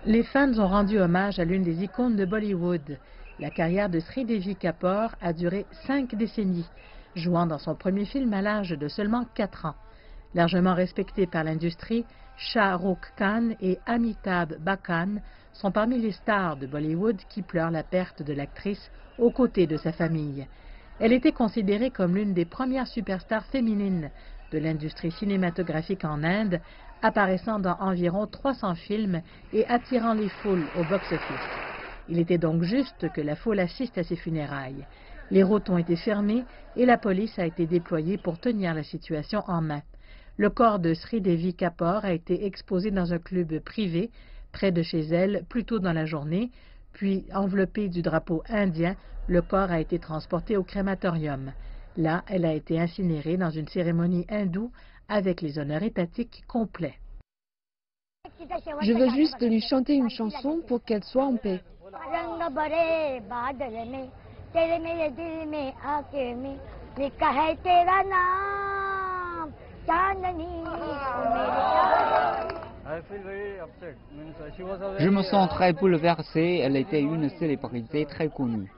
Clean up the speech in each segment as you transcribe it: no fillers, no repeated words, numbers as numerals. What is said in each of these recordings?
Les fans ont rendu hommage à l'une des icônes de Bollywood. La carrière de Sridevi Kapoor a duré 5 décennies, jouant dans son premier film à l'âge de seulement 4 ans. Largement respecté par l'industrie, Shah Rukh Khan et Amitabh Bachchan sont parmi les stars de Bollywood qui pleurent la perte de l'actrice aux côtés de sa famille. Elle était considérée comme l'une des premières superstars féminines de l'industrie cinématographique en Inde, apparaissant dans environ 300 films et attirant les foules au box-office. Il était donc juste que la foule assiste à ses funérailles. Les routes ont été fermées et la police a été déployée pour tenir la situation en main. Le corps de Sridevi Kapoor a été exposé dans un club privé près de chez elle plus tôt dans la journée, puis enveloppé du drapeau indien, le corps a été transporté au crématorium. Là, elle a été incinérée dans une cérémonie hindoue avec les honneurs étatiques complets. Je veux juste lui chanter une chanson pour qu'elle soit en paix. Je me sens très bouleversé, elle était une célébrité très connue.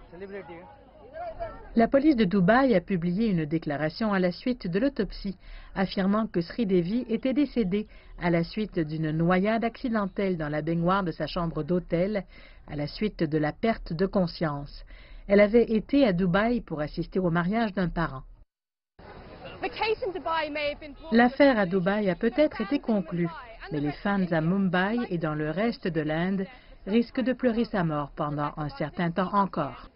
La police de Dubaï a publié une déclaration à la suite de l'autopsie, affirmant que Sridevi était décédée à la suite d'une noyade accidentelle dans la baignoire de sa chambre d'hôtel, à la suite de la perte de conscience. Elle avait été à Dubaï pour assister au mariage d'un parent. L'affaire à Dubaï a peut-être été conclue, mais les fans à Mumbai et dans le reste de l'Inde risquent de pleurer sa mort pendant un certain temps encore.